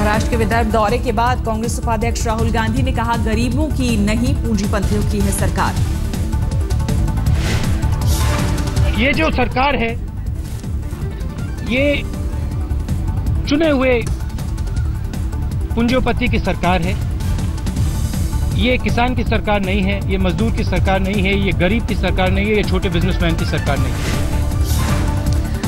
महाराष्ट्र के विदर्भ दौरे के बाद कांग्रेस उपाध्यक्ष राहुल गांधी ने कहा, गरीबों की नहीं पूंजीपतियों की है सरकार। ये जो सरकार है ये चुने हुए पूंजीपति की सरकार है। ये किसान की सरकार नहीं है, ये मजदूर की सरकार नहीं है, ये गरीब की सरकार नहीं है, ये छोटे बिजनेसमैन की सरकार नहीं है।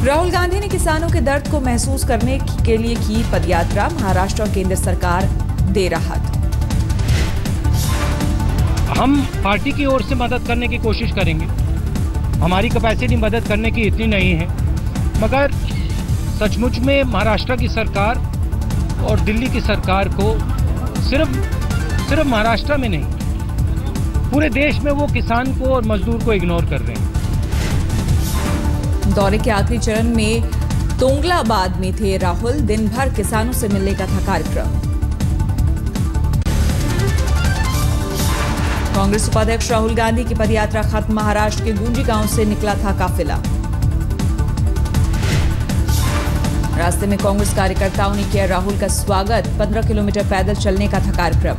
राहुल गांधी ने किसानों के दर्द को महसूस करने के लिए की पदयात्रा। महाराष्ट्र और केंद्र सरकार दे राहत। हम पार्टी की ओर से मदद करने की कोशिश करेंगे। हमारी कैपेसिटी मदद करने की इतनी नहीं है, मगर सचमुच में महाराष्ट्र की सरकार और दिल्ली की सरकार को सिर्फ महाराष्ट्र में नहीं, पूरे देश में वो किसान को और मजदूर को इग्नोर कर रहे हैं। दौरे के आखिरी चरण में तोंगलाबाद में थे राहुल। दिन भर किसानों से मिलने का था कार्यक्रम। कांग्रेस उपाध्यक्ष राहुल गांधी की पदयात्रा खत्म। महाराष्ट्र के गूंजी गांव से निकला था काफिला। रास्ते में कांग्रेस कार्यकर्ताओं ने किया राहुल का स्वागत। 15 किलोमीटर पैदल चलने का था कार्यक्रम।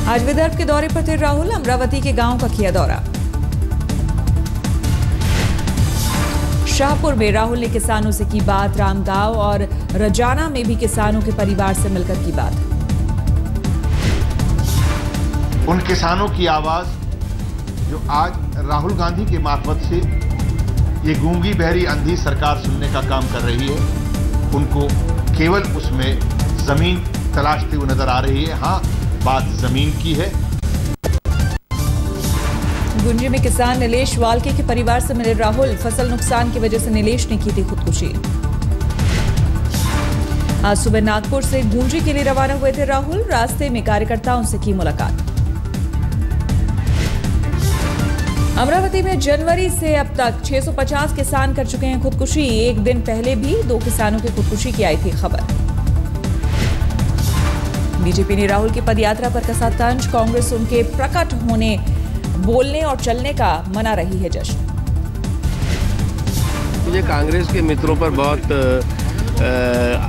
आज विदर्भ के दौरे पर थे राहुल। अमरावती के गांव का किया दौरा। शाहपुर में राहुल ने किसानों से की बात। रामगांव और रजाना में भी किसानों के परिवार से मिलकर की बात। उन किसानों की आवाज जो आज राहुल गांधी के मार्फत से ये गूंगी बहरी अंधी सरकार सुनने का काम कर रही है, उनको केवल उसमें जमीन तलाशते हुए नजर आ रही है। हाँ, बात जमीन की है। गुंजी में किसान नीलेश वाल्के के परिवार से मिले राहुल। फसल नुकसान की वजह से नीलेश ने की थी खुदकुशी। आज सुबह नागपुर से गुंजी के लिए रवाना हुए थे राहुल। रास्ते में कार्यकर्ताओं से की मुलाकात। अमरावती में जनवरी से अब तक 650 किसान कर चुके हैं खुदकुशी। एक दिन पहले भी 2 किसानों की खुदकुशी की आई थी खबर। बीजेपी ने राहुल की पदयात्रा पर कसा तंज। कांग्रेस उनके प्रकट होने, बोलने और चलने का मना रही है जश्न। मुझे कांग्रेस के मित्रों पर बहुत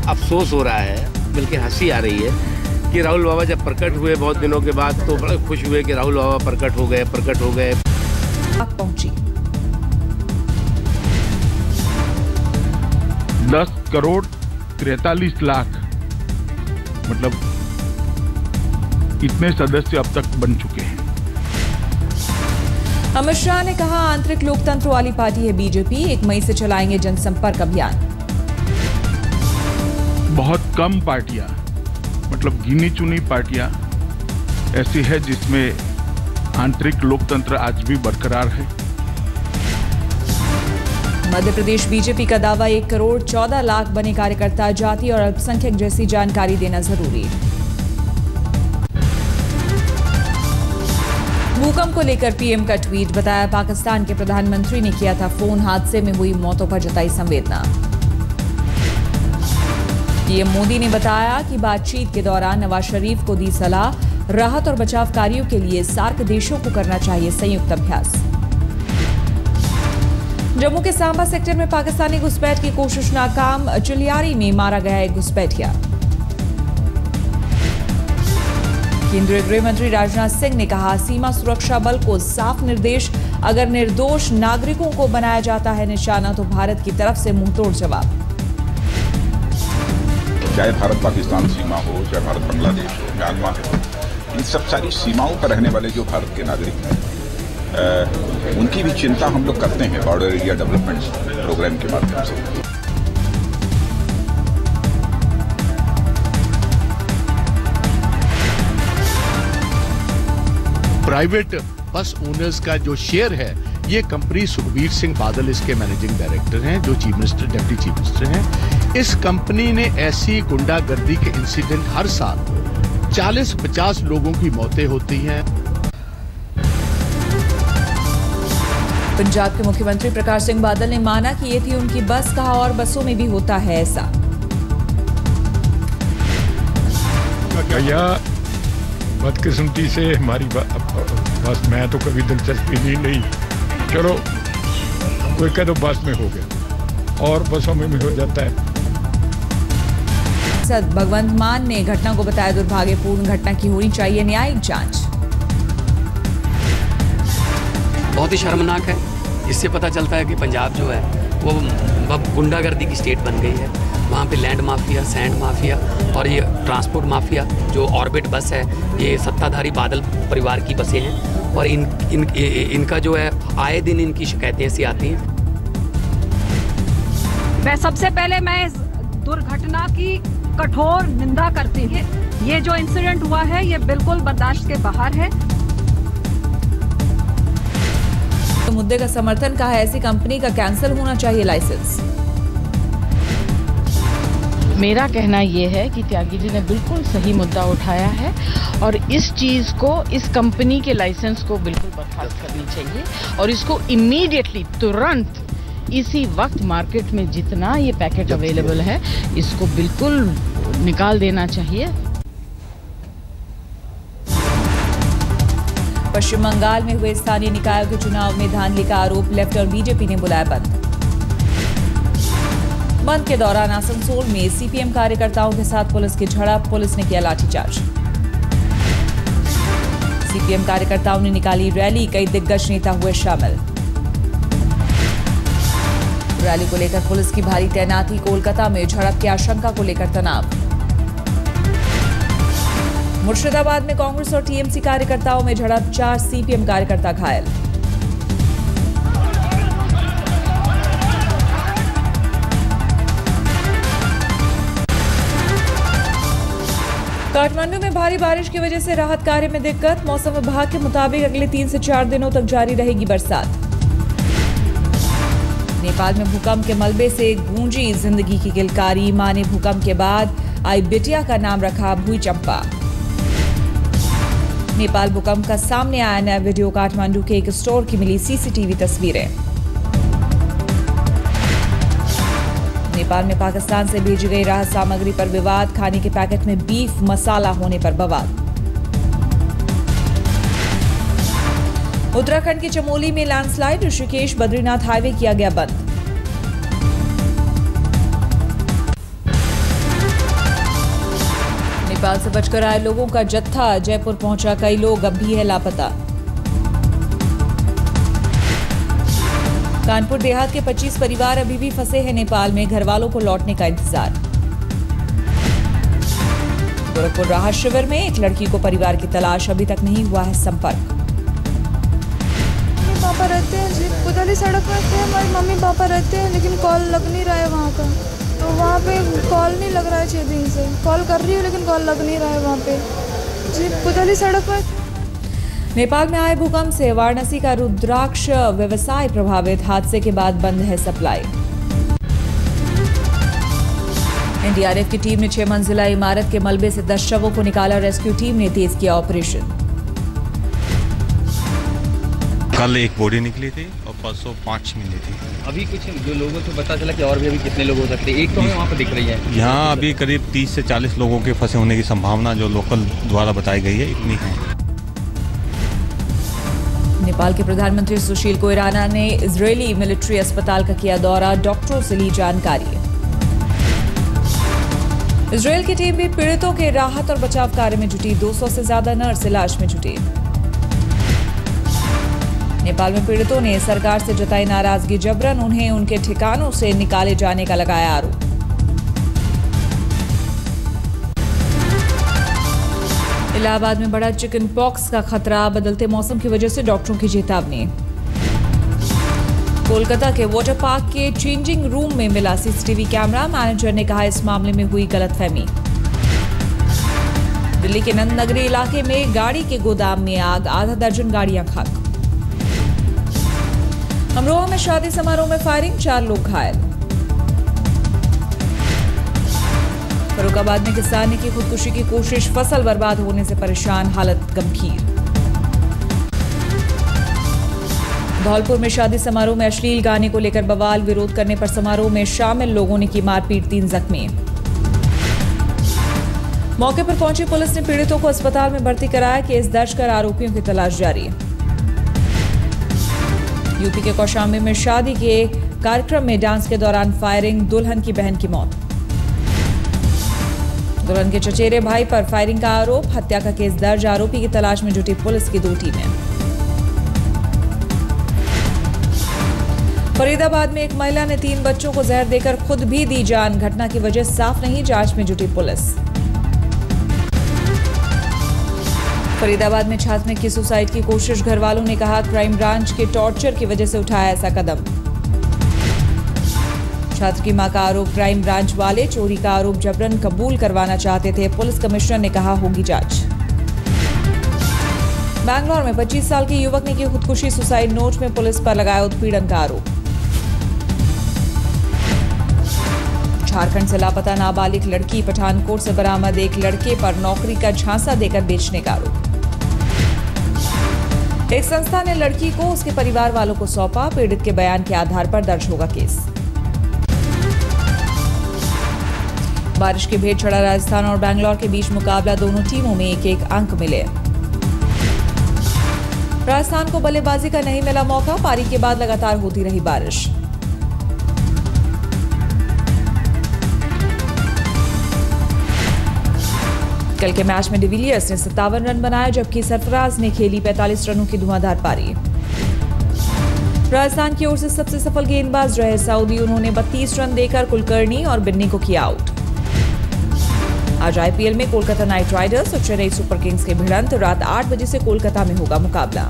अफसोस हो रहा है, बल्कि हंसी आ रही है कि राहुल बाबा जब प्रकट हुए बहुत दिनों के बाद तो बड़े खुश हुए कि राहुल बाबा प्रकट हो गए। पहुंची 10 करोड़ 43 लाख, मतलब इतने सदस्य अब तक बन चुके हैं। अमित शाह ने कहा, आंतरिक लोकतंत्र वाली पार्टी है बीजेपी। 1 मई से चलाएंगे जनसंपर्क अभियान। बहुत कम पार्टियां, मतलब गिनी चुनी पार्टियां ऐसी है जिसमें आंतरिक लोकतंत्र आज भी बरकरार है। मध्य प्रदेश बीजेपी का दावा 1 करोड़ 14 लाख बने कार्यकर्ता। जाति और अल्पसंख्यक जैसी जानकारी देना जरूरी। भूकंप को लेकर पीएम का ट्वीट। बताया, पाकिस्तान के प्रधानमंत्री ने किया था फोन। हादसे में हुई मौतों पर जताई संवेदना। पीएम मोदी ने बताया कि बातचीत के दौरान नवाज शरीफ को दी सलाह। राहत और बचाव कार्यों के लिए सार्क देशों को करना चाहिए संयुक्त अभ्यास। जम्मू के सांबा सेक्टर में पाकिस्तानी घुसपैठ की कोशिश नाकाम। चिलियारी में मारा गया एक घुसपैठिया। केंद्रीय गृह मंत्री राजनाथ सिंह ने कहा, सीमा सुरक्षा बल को साफ निर्देश। अगर निर्दोष नागरिकों को बनाया जाता है निशाना तो भारत की तरफ से मुंहतोड़ जवाब। चाहे भारत पाकिस्तान सीमा हो, चाहे भारत बांग्लादेश हो, म्यांमार हो, इन सब सारी सीमाओं पर रहने वाले जो भारत के नागरिक हैं, उनकी भी चिंता हम लोग करते हैं बॉर्डर एरिया डेवलपमेंट प्रोग्राम के माध्यम से। प्राइवेट बस ओनर्स का जो शेयर है, ये कंपनी सुखबीर सिंह बादल इसके मैनेजिंग डायरेक्टर हैं, जो chief minister, deputy chief minister हैं। इस कंपनी ने ऐसी गुंडागर्दी के इंसिडेंट हर साल 40-50 लोगों की मौतें होती हैं। पंजाब के मुख्यमंत्री प्रकाश सिंह बादल ने माना कि ये थी उनकी बस। कहा, और बसों में भी होता है ऐसा। बदकिस्मती से हमारी बस में तो कभी दिलचस्पी ली नहीं। चलो कोई कह दो बस में हो गया, और बसों में भी हो जाता है। सांसद भगवंत मान ने घटना को बताया दुर्भाग्यपूर्ण, घटना की होनी चाहिए न्यायिक जांच। बहुत ही शर्मनाक है। इससे पता चलता है कि पंजाब जो है वो गुंडागर्दी की स्टेट बन गई है। वहाँ पे लैंड माफिया, सैंड माफिया और ये ट्रांसपोर्ट माफिया जो ऑर्बिट बस है, ये सत्ताधारी बादल परिवार की बसें हैं और इनका जो है आए दिन इनकी शिकायतें ऐसी आती हैं। मैं सबसे पहले मैं इस दुर्घटना की कठोर निंदा करती हूँ। ये जो इंसिडेंट हुआ है ये बिल्कुल बर्दाश्त के बाहर है। तो मुद्दे का समर्थन कहा है, ऐसी कंपनी का कैंसिल होना चाहिए लाइसेंस। मेरा कहना ये है कि त्यागी जी ने बिल्कुल सही मुद्दा उठाया है और इस चीज़ को, इस कंपनी के लाइसेंस को बिल्कुल बर्खास्त करनी चाहिए और इसको इमीडिएटली, तुरंत, इसी वक्त मार्केट में जितना ये पैकेट अवेलेबल है इसको बिल्कुल निकाल देना चाहिए। पश्चिम बंगाल में हुए स्थानीय निकायों के चुनाव में धांधली का आरोप, लेफ्ट और बीजेपी ने बुलाया बंद। बंद के दौरान आसनसोल में सीपीएम कार्यकर्ताओं के साथ पुलिस की झड़प, पुलिस ने किया लाठीचार्ज। सीपीएम कार्यकर्ताओं ने निकाली रैली, कई दिग्गज नेता हुए शामिल। रैली को लेकर पुलिस की भारी तैनाती, कोलकाता में झड़प की आशंका को लेकर तनाव। मुर्शिदाबाद में कांग्रेस और टीएमसी कार्यकर्ताओं में झड़प, 4 सीपीएम कार्यकर्ता घायल। काठमांडू में भारी बारिश की वजह से राहत कार्य में दिक्कत, मौसम विभाग के मुताबिक अगले 3 से 4 दिनों तक जारी रहेगी बरसात। नेपाल में भूकंप के मलबे से गूंजी जिंदगी की किलकारी, मां ने भूकंप के बाद आई बिटिया का नाम रखा भूई चंपा। नेपाल भूकंप का सामने आया नया वीडियो, काठमांडू के एक स्टोर की मिली सीसीटीवी तस्वीरें। नेपाल में पाकिस्तान से भेजी गई राहत सामग्री पर विवाद, खाने के पैकेट में बीफ मसाला होने पर बवाल। उत्तराखंड के चमोली में लैंडस्लाइड, ऋषिकेश बद्रीनाथ हाईवे किया गया बंद। नेपाल से बचकर आए लोगों का जत्था जयपुर पहुंचा, कई लोग अब भी है लापता। कानपुर देहात के 25 परिवार अभी भी फंसे हैं नेपाल में, घर वालों को लौटने का इंतजार। गोरखपुर राहत शिविर में एक लड़की को परिवार की तलाश, अभी तक नहीं हुआ है संपर्क। पापा रहते हैं जी पुतली सड़क में, हमारे मम्मी पापा रहते हैं लेकिन कॉल लग नहीं रहा है वहाँ का, तो वहाँ पे कॉल नहीं लग रहा है 6 दिन से। कॉल कर रही हूँ लेकिन कॉल लग नहीं रहा है वहाँ पे जी, पुतली सड़क में। नेपाल में आए भूकंप से वाराणसी का रुद्राक्ष व्यवसाय प्रभावित, हादसे के बाद बंद है सप्लाई। एनडीआरएफ की टीम ने 6 मंजिला इमारत के मलबे से 10 शवों को निकाला, रेस्क्यू टीम ने तेज किया ऑपरेशन। कल एक बॉडी निकली थी और परसों 5 मिली थी। अभी कुछ जो लोगों को पता चला कि और भी अभी कितने लोग हो सकते हैं? एक तो हमें वहाँ पर दिख रही है। यहाँ अभी करीब 30 से 40 लोगों के फंसे होने की संभावना जो लोकल द्वारा बताई गई है इतनी है। नेपाल के प्रधानमंत्री सुशील कोइराला ने इजरायली मिलिट्री अस्पताल का किया दौरा, डॉक्टरों से ली जानकारी। इजरायल की टीम भी पीड़ितों के राहत और बचाव कार्य में जुटी, 200 से ज्यादा नर्स इलाज में जुटे। नेपाल में पीड़ितों ने सरकार से जताई नाराजगी, जबरन उन्हें उनके ठिकानों से निकाले जाने का लगाया आरोप। इलाहाबाद में बढ़ा चिकन पॉक्स का खतरा, बदलते मौसम की वजह से डॉक्टरों की चेतावनी। कोलकाता के वाटर पार्क के चेंजिंग रूम में मिला सीसीटीवी कैमरा, मैनेजर ने कहा इस मामले में हुई गलतफहमी। दिल्ली के नंद नगरी इलाके में गाड़ी के गोदाम में आग, आधा दर्जन गाड़ियां खाक। अमरोहा में शादी समारोह में फायरिंग, 4 लोग घायल। फर्रुखाबाद में किसान ने की खुदकुशी की कोशिश, फसल बर्बाद होने से परेशान, हालत गंभीर। धौलपुर में शादी समारोह में अश्लील गाने को लेकर बवाल, विरोध करने पर समारोह में शामिल लोगों ने की मारपीट, 3 जख्मी। मौके पर पहुंची पुलिस ने पीड़ितों को अस्पताल में भर्ती कराया, केस दर्ज कर आरोपियों की तलाश जारी। यूपी के कौशाम्बी में शादी के कार्यक्रम में डांस के दौरान फायरिंग, दुल्हन की बहन की मौत। दुल्हन के चचेरे भाई पर फायरिंग का आरोप, हत्या का केस दर्ज, आरोपी की तलाश में जुटी पुलिस की 2 टीमें। फरीदाबाद में एक महिला ने 3 बच्चों को जहर देकर खुद भी दी जान, घटना की वजह साफ नहीं, जांच में जुटी पुलिस। फरीदाबाद में छात्र की सुसाइड की कोशिश, घर वालों ने कहा क्राइम ब्रांच के टॉर्चर की वजह से उठाया ऐसा कदम। छात्र की मां का आरोप, क्राइम ब्रांच वाले चोरी का आरोप जबरन कबूल करवाना चाहते थे, पुलिस कमिश्नर ने कहा होगी जांच। बैंगलोर में 25 साल के युवक ने की खुदकुशी, सुसाइड नोट में पुलिस पर लगाया उत्पीड़न का आरोप। झारखंड से लापता नाबालिग लड़की, पठानकोट से बरामद एक लड़के पर नौकरी का झांसा देकर बेचने का आरोप। एक संस्था ने लड़की को उसके परिवार वालों को सौंपा, पीड़ित के बयान के आधार पर दर्ज होगा केस। बारिश के भेंट चढ़ा राजस्थान और बैंगलोर के बीच मुकाबला, दोनों टीमों में 1-1 अंक मिले। राजस्थान को बल्लेबाजी का नहीं मिला मौका, पारी के बाद लगातार होती रही बारिश। कल के मैच में डिविलियर्स ने 57 रन बनाए, जबकि सरफराज ने खेली 45 रनों की धुआंधार पारी। राजस्थान की ओर से सबसे सफल गेंदबाज रहे सऊदी, उन्होंने 32 रन देकर कुलकर्णी और बिन्नी को किया आउट। आज आईपीएल में कोलकाता नाइट राइडर्स और चेन्नई सुपर किंग्स की भिड़ंत, रात 8 बजे से कोलकाता में होगा मुकाबला।